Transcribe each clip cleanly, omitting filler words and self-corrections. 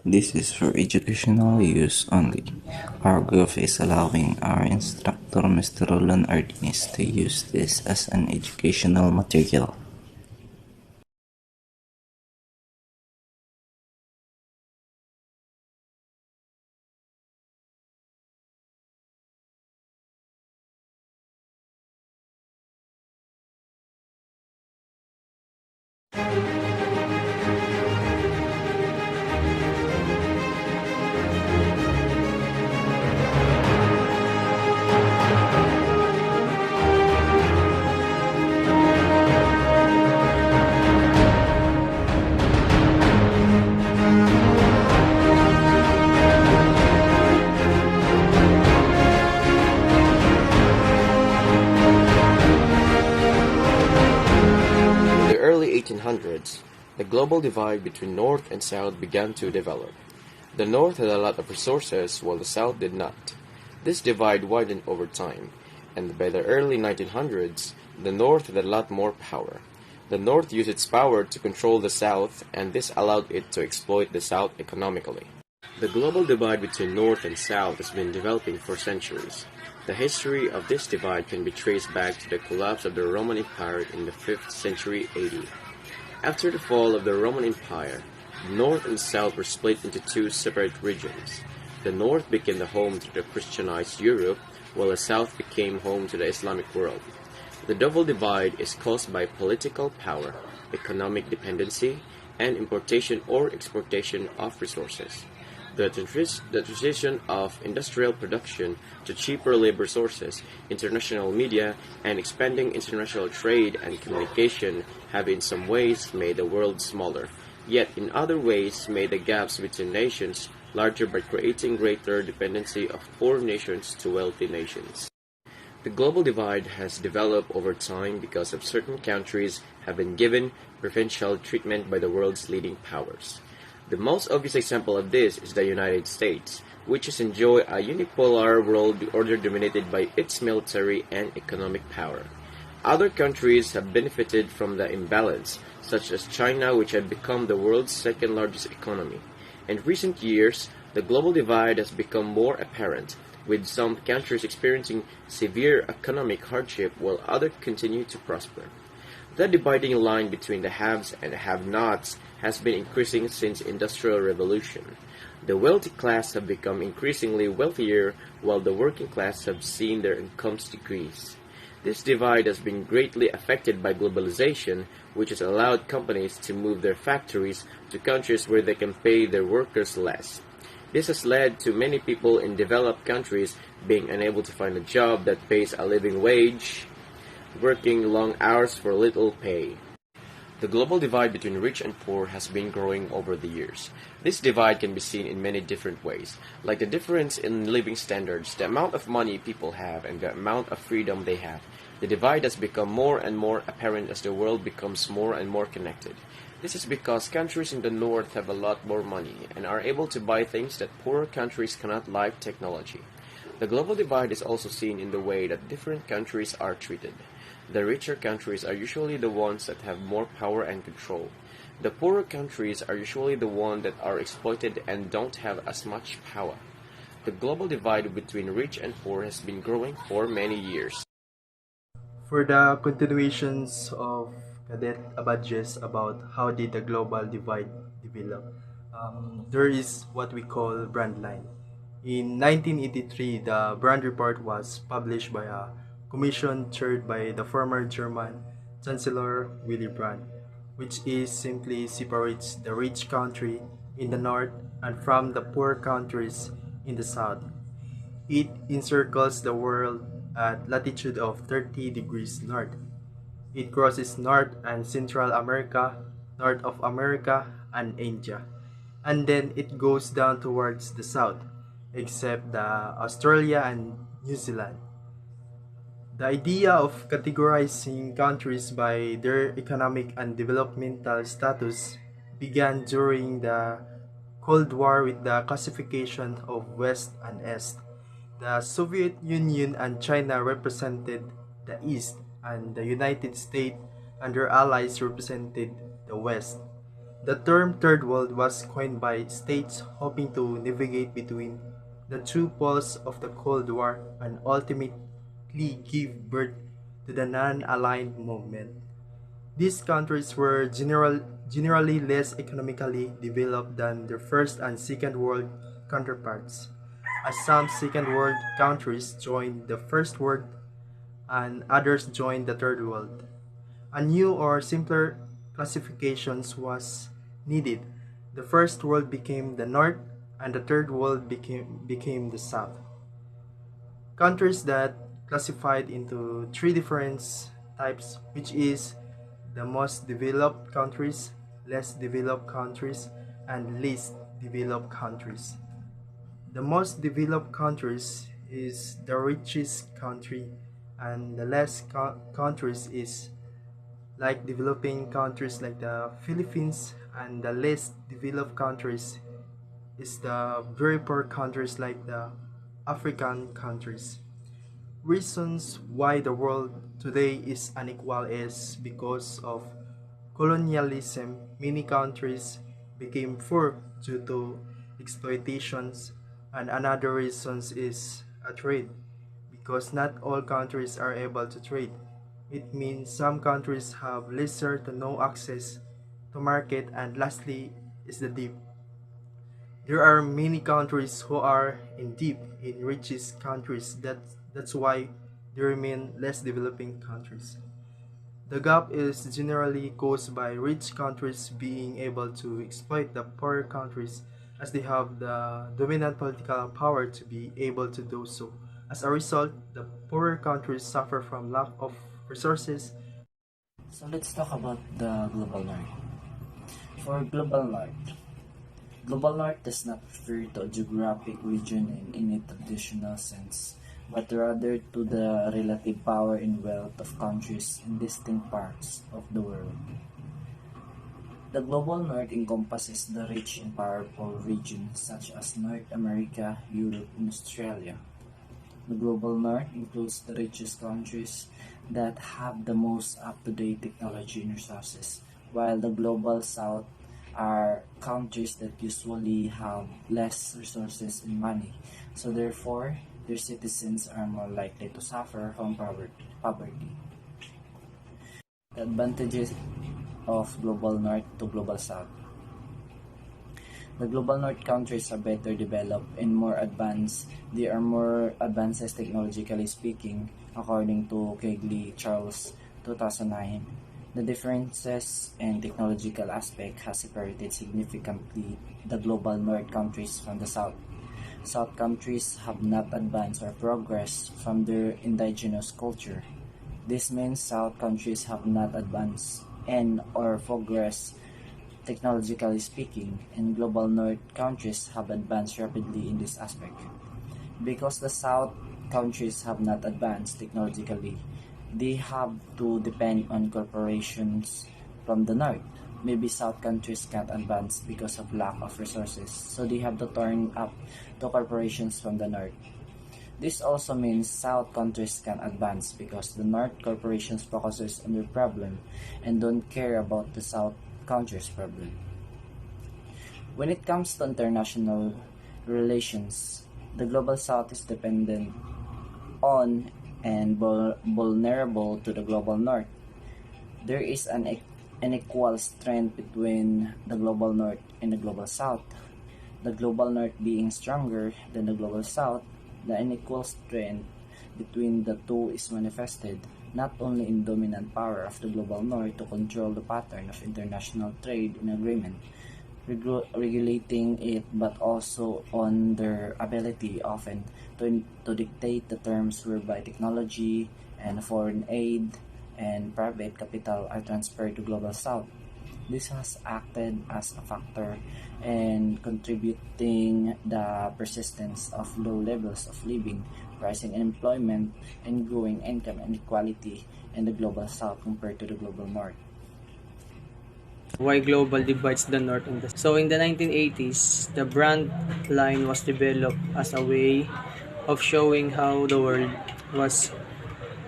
This is for educational use only. Our group is allowing our instructor, Mr. Roldan Ardines, to use this as an educational material. In the early 1800s, the global divide between North and South began to develop. The North had a lot of resources while the South did not. This divide widened over time, and by the early 1900s, the North had a lot more power. The North used its power to control the South, and this allowed it to exploit the South economically. The global divide between North and South has been developing for centuries. The history of this divide can be traced back to the collapse of the Roman Empire in the 5th century AD. After the fall of the Roman Empire, the North and South were split into two separate regions. The North became the home to the Christianized Europe, while the South became home to the Islamic world. The double divide is caused by political power, economic dependency, and importation or exportation of resources. The transition of industrial production to cheaper labor sources, international media, and expanding international trade and communication have in some ways made the world smaller, yet in other ways made the gaps between nations larger by creating greater dependency of poor nations to wealthy nations. The global divide has developed over time because of certain countries have been given preferential treatment by the world's leading powers. The most obvious example of this is the United States, which has enjoyed a unipolar world order dominated by its military and economic power. Other countries have benefited from the imbalance, such as China, which had become the world's second largest economy. In recent years, the global divide has become more apparent, with some countries experiencing severe economic hardship while others continue to prosper. The dividing line between the haves and have-nots has been increasing since Industrial Revolution. The wealthy class have become increasingly wealthier while the working class have seen their incomes decrease. This divide has been greatly affected by globalization, which has allowed companies to move their factories to countries where they can pay their workers less. This has led to many people in developed countries being unable to find a job that pays a living wage, working long hours for little pay. The global divide between rich and poor has been growing over the years. This divide can be seen in many different ways, like the difference in living standards, the amount of money people have, and the amount of freedom they have. The divide has become more and more apparent as the world becomes more and more connected. This is because countries in the north have a lot more money and are able to buy things that poorer countries cannot, like technology. The global divide is also seen in the way that different countries are treated. The richer countries are usually the ones that have more power and control. The poorer countries are usually the ones that are exploited and don't have as much power. The global divide between rich and poor has been growing for many years. For the continuations of Cadet Abadges about how did the global divide develop, there is what we call brand line. In 1983, the Brand Report was published by a commission chaired by the former German Chancellor Willy Brandt, which is simply separates the rich country in the north and from the poor countries in the south. It encircles the world at latitude of 30 degrees north. It crosses North and Central America, North of America, and Asia. And then it goes down towards the south, except the Australia and New Zealand. The idea of categorizing countries by their economic and developmental status began during the Cold War with the classification of West and East. The Soviet Union and China represented the East, and the United States and their allies represented the West. The term Third World was coined by states hoping to navigate between the two poles of the Cold War and ultimately give birth to the non-aligned movement. These countries were generally less economically developed than their First and Second World counterparts, as some Second World countries joined the First World and others joined the Third World. A new or simpler classifications was needed. The First World became the North and the Third World became the South. Countries that classified into three different types, which is the most developed countries, less developed countries, and least developed countries. The most developed countries is the richest country, and the less countries is like developing countries like the Philippines, and the least developed countries is the very poor countries like the African countries. Reasons why the world today is unequal is because of colonialism. Many countries became poor due to exploitations, and another reason is a trade, because not all countries are able to trade. It means some countries have lesser to no access to market, and lastly is the deep. There are many countries who are in deep in richest countries. That's why they remain less developing countries. The gap is generally caused by rich countries being able to exploit the poorer countries, as they have the dominant political power to be able to do so. As a result, the poorer countries suffer from lack of resources. So let's talk about the global north. For global north does not refer to a geographic region in any traditional sense, but rather to the relative power and wealth of countries in distinct parts of the world. The global north encompasses the rich and powerful regions such as North America, Europe, and Australia. The global north includes the richest countries that have the most up-to-date technology and resources, while the global south are countries that usually have less resources and money, so therefore their citizens are more likely to suffer from poverty. The advantages of global north to global south. The global north countries are better developed and more advanced. They are more advanced technologically speaking, according to Kegley Charles 2009. The differences in technological aspect has separated significantly the global north countries from the south. South countries have not advanced or progressed from their indigenous culture. This means South countries have not advanced and or progressed technologically speaking, and global north countries have advanced rapidly in this aspect. Because the South countries have not advanced technologically, they have to depend on corporations from the North. Maybe South countries can't advance because of lack of resources, so they have to turn up to corporations from the North. This also means South countries can advance because the North corporations focuses on their problem and don't care about the South countries' problem. When it comes to international relations, the global South is dependent on and vulnerable to the global North. There is an unequal strength between the global North and the global South. The global North being stronger than the global South, the unequal strength between the two is manifested not only in dominant power of the global North to control the pattern of international trade and agreement, regulating it, but also on their ability often to dictate the terms whereby technology and foreign aid and private capital are transferred to global South. This has acted as a factor in contributing the persistence of low levels of living, rising unemployment, and growing income inequality in the global South compared to the global North. Why global divides the North and the South. So in the 1980s, the brand line was developed as a way of showing how the world was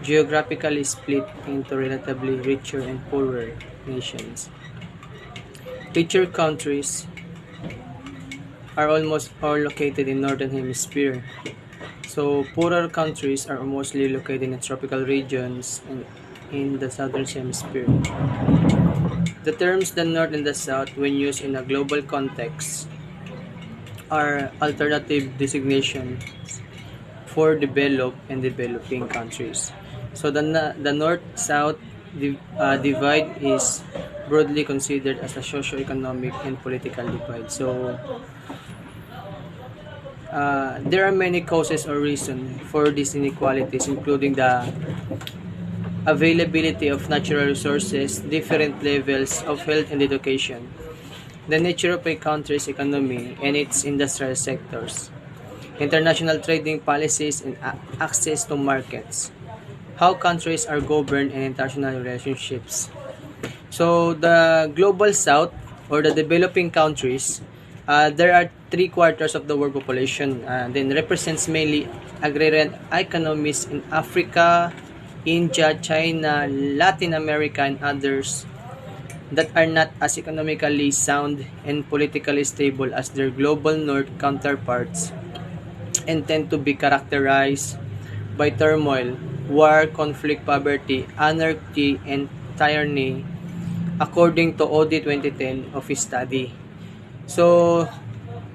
geographically split into relatively richer and poorer nations. Richer countries are almost all located in northern hemisphere. So poorer countries are mostly located in the tropical regions and in the southern hemisphere. The terms the North and the South, when used in a global context, are alternative designations for developed and developing countries. So the North-South divide is broadly considered as a socio-economic and political divide. So there are many causes or reasons for these inequalities, including the availability of natural resources, different levels of health and education, the nature of a country's economy and its industrial sectors, international trading policies and access to markets, how countries are governed and international relationships. So the global south or the developing countries, there are three quarters of the world population, then represents mainly agrarian economies in Africa, India, China, Latin America, and others that are not as economically sound and politically stable as their global north counterparts and tend to be characterized by turmoil, war, conflict, poverty, anarchy, and tyranny, according to OD 2010 of his study. So,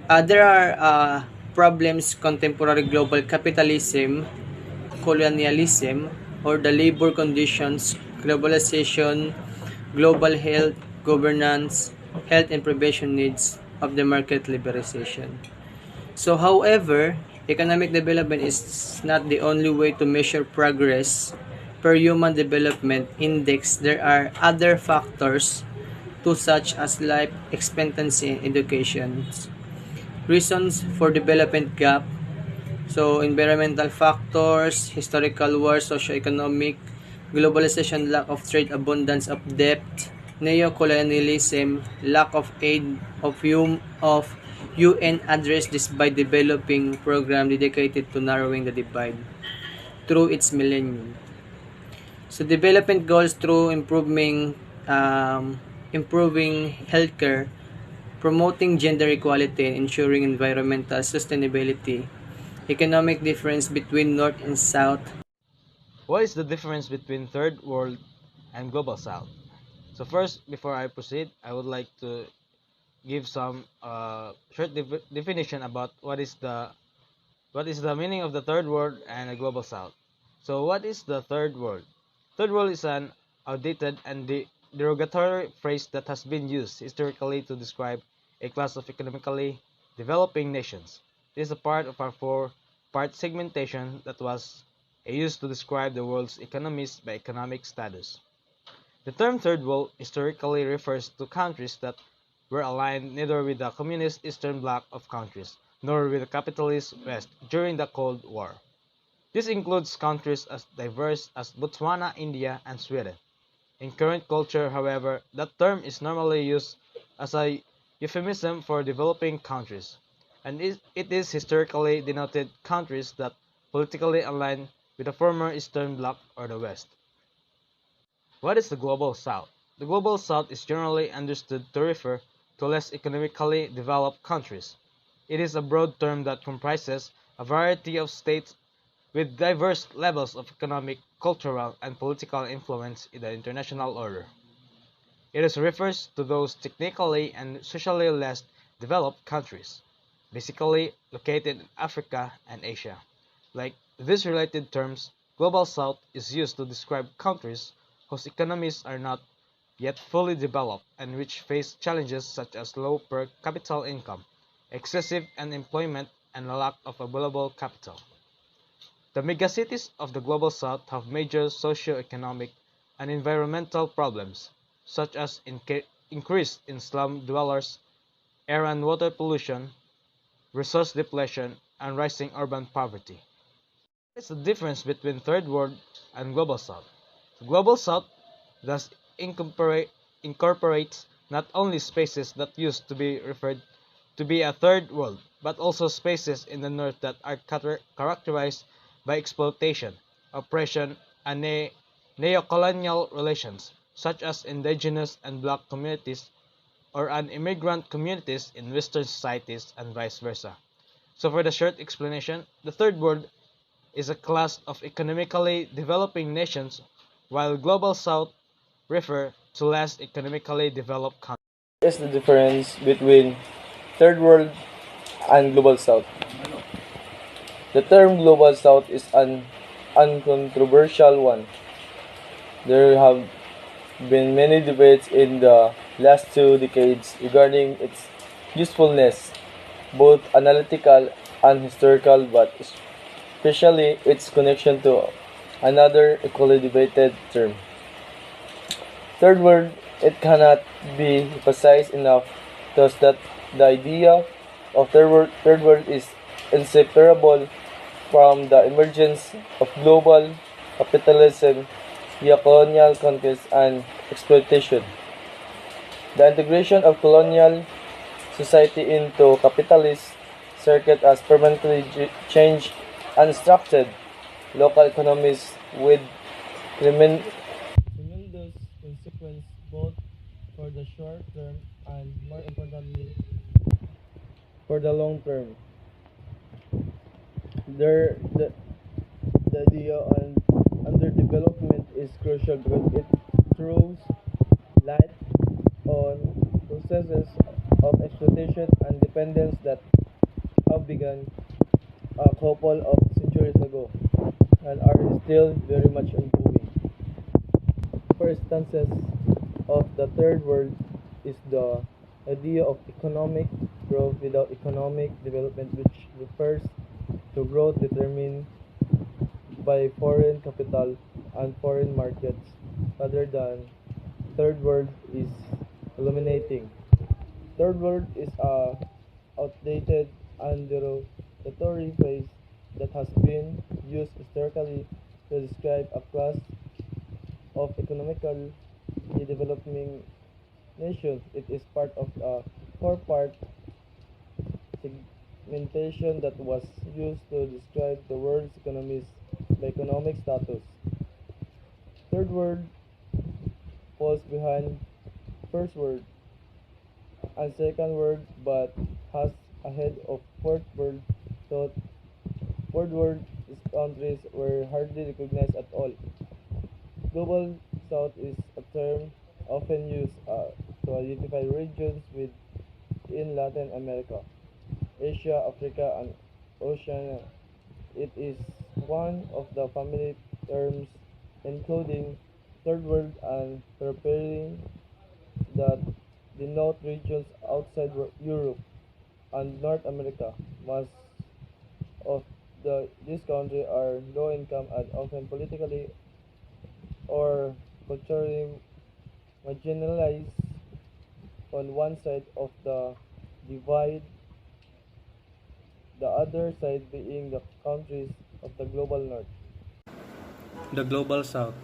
there are problems contemporary global capitalism, colonialism, or the labor conditions, globalization, global health, governance, health and prevention needs of the market liberalization. So, however, economic development is not the only way to measure progress per Human Development Index. There are other factors to such as life expectancy and education. Reasons for development gap. So, environmental factors, historical wars, socio-economic, globalization, lack of trade, abundance of debt, neo-colonialism, lack of aid of UN addressed this by developing program dedicated to narrowing the divide through its millennium. So development goals through improving healthcare, promoting gender equality, and ensuring environmental sustainability. Economic difference between North and South. What is the difference between Third World and Global South? So first, before I proceed, I would like to give some short definition about what is the meaning of the Third World and the Global South. So what is the Third World? Third World is an outdated and derogatory phrase that has been used historically to describe a class of economically developing nations. It is a part of our four-part segmentation that was used to describe the world's economies by economic status. The term Third World historically refers to countries that were aligned neither with the communist Eastern Bloc of countries nor with the capitalist West during the Cold War. This includes countries as diverse as Botswana, India, and Sweden. In current culture, however, that term is normally used as a euphemism for developing countries, and it is historically denoted countries that politically align with the former Eastern Bloc or the West. What is the Global South? The Global South is generally understood to refer to less economically developed countries. It is a broad term that comprises a variety of states with diverse levels of economic, cultural, and political influence in the international order. It refers to those technically and socially less developed countries, basically located in Africa and Asia. Like these related terms, Global South is used to describe countries whose economies are not yet fully developed and which face challenges such as low per capita income, excessive unemployment, and a lack of available capital. The megacities of the Global South have major socio-economic and environmental problems, such as increase in slum dwellers, air and water pollution, resource depletion, and rising urban poverty. What is the difference between Third World and Global South? The Global South thus incorporates not only spaces that used to be referred to be a third world, but also spaces in the north that are characterized by exploitation, oppression, and neocolonial relations, such as indigenous and black communities or an immigrant communities in Western societies and vice versa. So for the short explanation, the third world is a class of economically developing nations, while Global South refer to less economically developed countries. Is the difference between third world and global south? The term global south is an uncontroversial one. There have been many debates in the last 2 decades regarding its usefulness, both analytical and historical, but especially its connection to another equally debated term, third world. It cannot be emphasized enough thus that the idea of third world is inseparable from the emergence of global capitalism via colonial conquest and exploitation. The integration of colonial society into capitalist circuit has permanently changed and structured local economies with tremendous consequence both for the short term and, more importantly, for the long term. The idea on underdevelopment is crucial because it throws light on processes of exploitation and dependence that have begun a couple of centuries ago and are still very much ongoing. For instances of the third world is the idea of economic growth without economic development, which refers to growth determined by foreign capital and foreign markets rather than third world is illuminating. Third world is a outdated and derogatory phrase that has been used historically to describe a class of economically developing nations. It is part of a four-part segmentation that was used to describe the world's economies by economic status. Third world falls behind first world and second world but has ahead of fourth world. So third world countries were hardly recognized at all. Global South is a term often used to identify regions within Latin America, Asia, Africa, and Oceania. It is one of the family terms including Third World and Periphery that denote regions outside Europe and North America. Most of these countries are low income and often politically or culturally marginalized on one side of the divide, the other side being the countries of the global north. The Global South.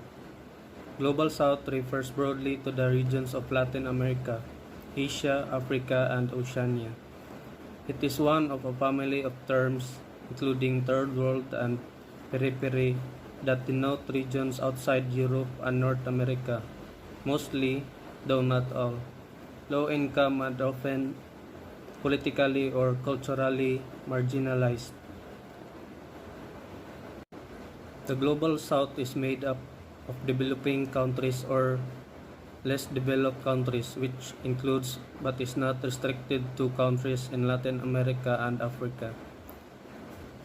Global South refers broadly to the regions of Latin America, Asia, Africa, and Oceania. It is one of a family of terms, including Third World and Periphery, that denote regions outside Europe and North America, mostly, though not all, low income and often politically or culturally marginalized. The Global South is made up of developing countries or less developed countries, which includes but is not restricted to countries in Latin America and Africa.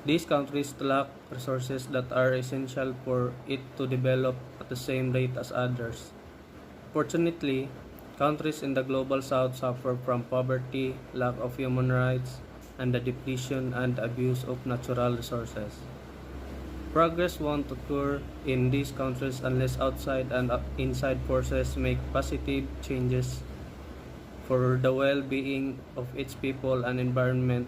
These countries lack resources that are essential for it to develop at the same rate as others. Fortunately, countries in the Global South suffer from poverty, lack of human rights, and the depletion and abuse of natural resources. Progress won't occur in these countries unless outside and inside forces make positive changes for the well-being of its people and environment.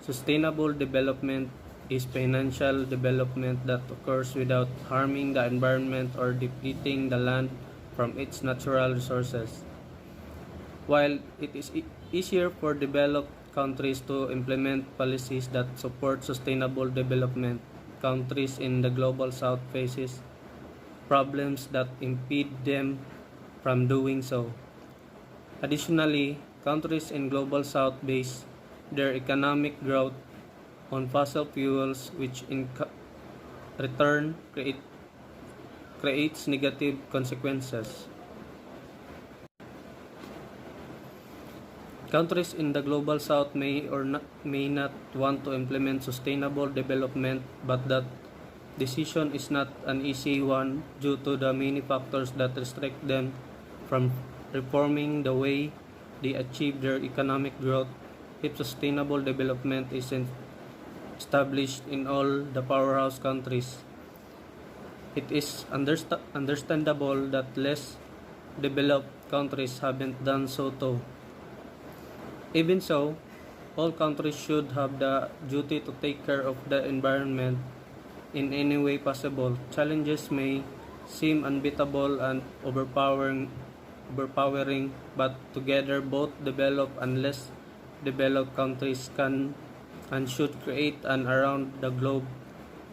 Sustainable development is financial development that occurs without harming the environment or depleting the land from its natural resources. While it is easier for developed countries to implement policies that support sustainable development, countries in the Global South faces problems that impede them from doing so. Additionally, countries in Global South base their economic growth on fossil fuels, which in return creates negative consequences. Countries in the Global South may not want to implement sustainable development, but that decision is not an easy one due to the many factors that restrict them from reforming the way they achieve their economic growth. If sustainable development isn't established in all the powerhouse countries, it is understandable that less developed countries haven't done so too. Even so, all countries should have the duty to take care of the environment in any way possible. Challenges may seem unbeatable and overpowering, but together both developed and less developed countries can and should create an around the globe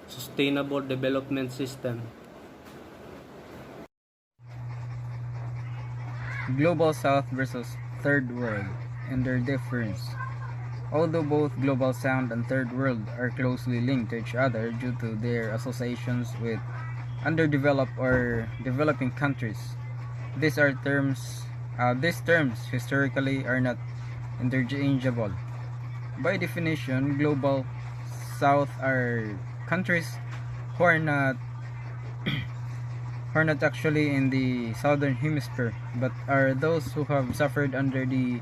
sustainable development system. Global South versus Third World and their difference. Although both Global South and Third World are closely linked to each other due to their associations with underdeveloped or developing countries, these terms historically are not interchangeable. By definition, Global South are countries who are not actually in the southern hemisphere, but are those who have suffered under the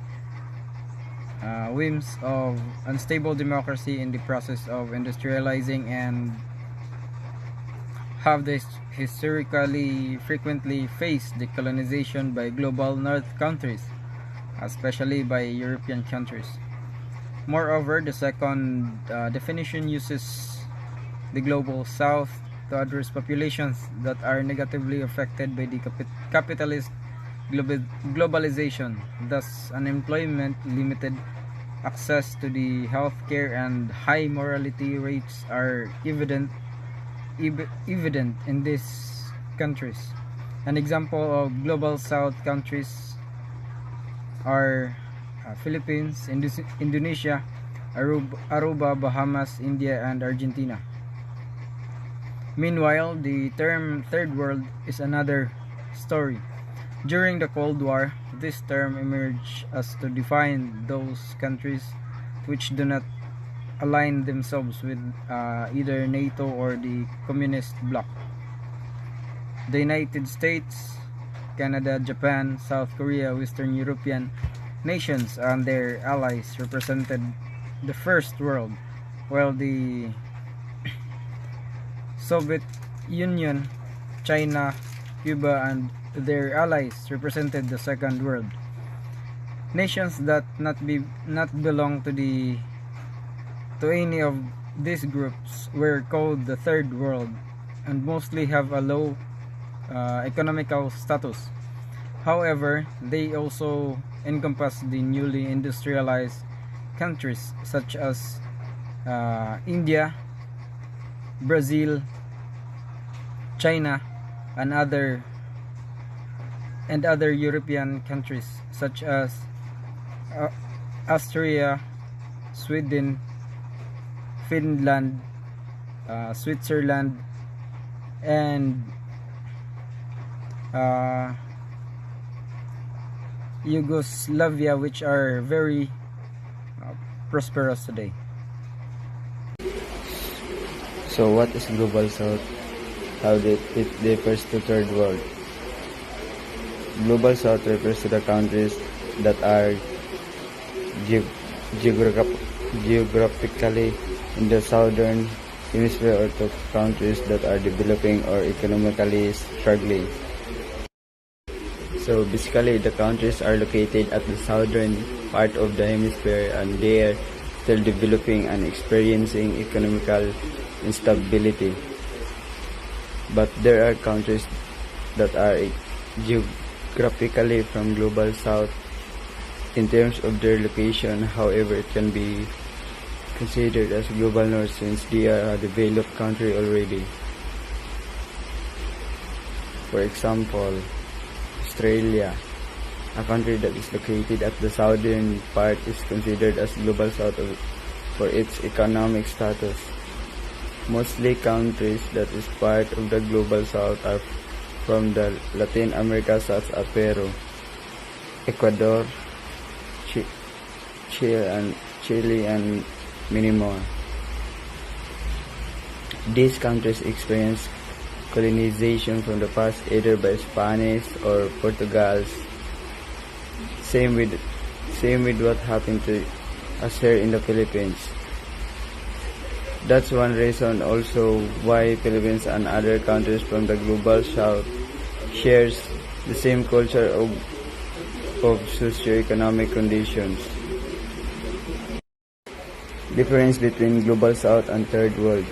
whims of unstable democracy in the process of industrializing and have this historically frequently faced the colonization by global north countries, especially by European countries. Moreover, the second definition uses the global south to address populations that are negatively affected by the capitalist globalization, thus unemployment, limited access to the healthcare, and high mortality rates are evident in these countries. An example of global south countries are Philippines, Indonesia, Aruba, Bahamas, India, and Argentina. Meanwhile, the term Third World is another story. During the Cold War, this term emerged as to define those countries which do not align themselves with either NATO or the Communist bloc. The United States, Canada, Japan, South Korea, Western European nations and their allies represented the First World, while the Soviet Union, China, Cuba, and their allies represented the Second World. Nations that not belong to any of these groups were called the Third World and mostly have a low economical status. However, they also encompass the newly industrialized countries such as India, Brazil, China, and other European countries such as Austria, Sweden, Finland, Switzerland, and Yugoslavia, which are very prosperous today. So what is Global South? How it differs to Third World? Global South refers to the countries that are geographically in the southern hemisphere, or to countries that are developing or economically struggling. So basically, the countries are located at the southern part of the hemisphere and they are still developing and experiencing economical instability. But there are countries that are geographically from Global South in terms of their location. However, it can be considered as Global North since they are a developed country already. For example, Australia, A country that is located at the southern part is considered as Global South for its economic status. Mostly countries that is part of the Global South are from the Latin America such as Peru, Ecuador, Chile and many more. These countries experienced colonization from the past either by Spanish or Portuguese. Same with what happened to us here in the Philippines. That's one reason also why Philippines and other countries from the Global South shares the same culture of socio-economic conditions. Difference between Global South and Third World.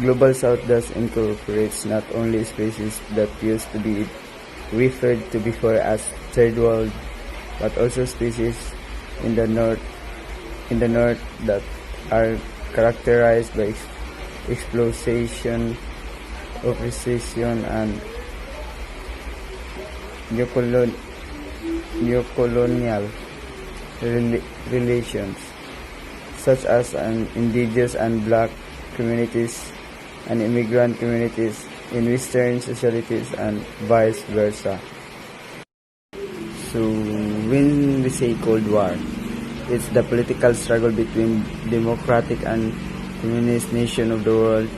Global South thus incorporates not only species that used to be referred to before as Third World, but also species in the north that are characterized by exploitation, oppression, and neocolonial relations, such as indigenous and black communities and immigrant communities in Western societies and vice versa. So when we say Cold War, it's the political struggle between democratic and communist nations of the world.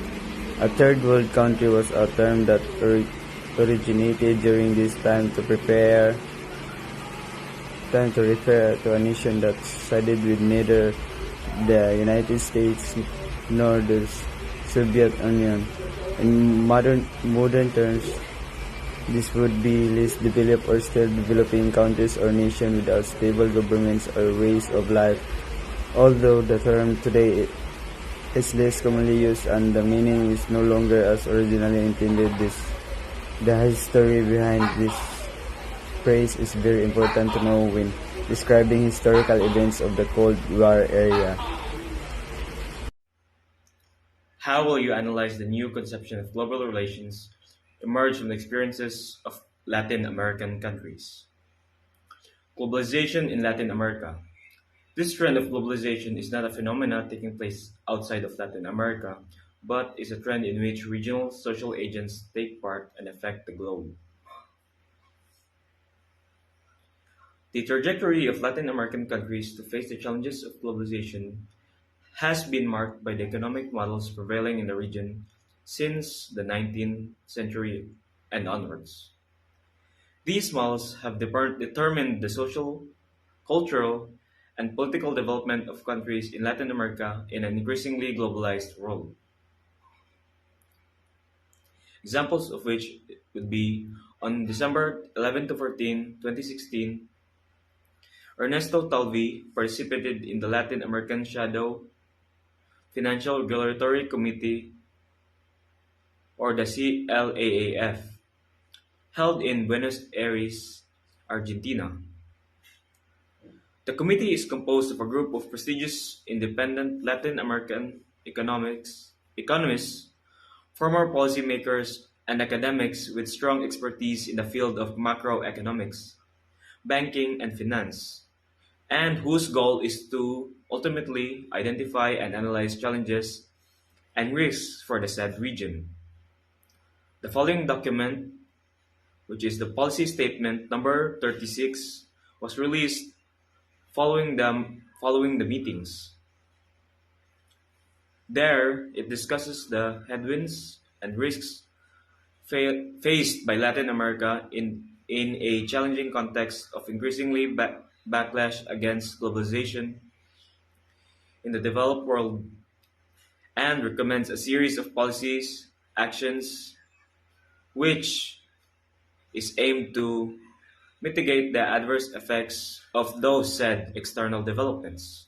A third world country was a term that originated during this time to refer to a nation that sided with neither the United States nor the Soviet Union. In modern terms, this would be least developed or still developing countries or nations without stable governments or ways of life. Although the term today is less commonly used and the meaning is no longer as originally intended, the history behind this phrase is very important to know when describing historical events of the Cold War era. How will you analyze the new conception of global relations emerged from the experiences of Latin American countries? Globalization in Latin America. This trend of globalization is not a phenomenon taking place outside of Latin America, but is a trend in which regional social agents take part and affect the globe. The trajectory of Latin American countries to face the challenges of globalization has been marked by the economic models prevailing in the region since the 19th century and onwards. These models have determined the social, cultural, and political development of countries in Latin America in an increasingly globalized world. Examples of which would be on December 11 to 14, 2016, Ernesto Talvi participated in the Latin American Shadow Financial Regulatory Committee, or the CLAAF, held in Buenos Aires, Argentina. The committee is composed of a group of prestigious independent Latin American economists, former policymakers, and academics with strong expertise in the field of macroeconomics, banking, and finance, and whose goal is to ultimately identify and analyze challenges and risks for the said region. The following document, which is the Policy Statement number 36, was released following the meetings. There, it discusses the headwinds and risks faced by Latin America in a challenging context of increasingly backlash against globalization in the developed world, and recommends a series of policies, actions, which is aimed to mitigate the adverse effects of those said external developments.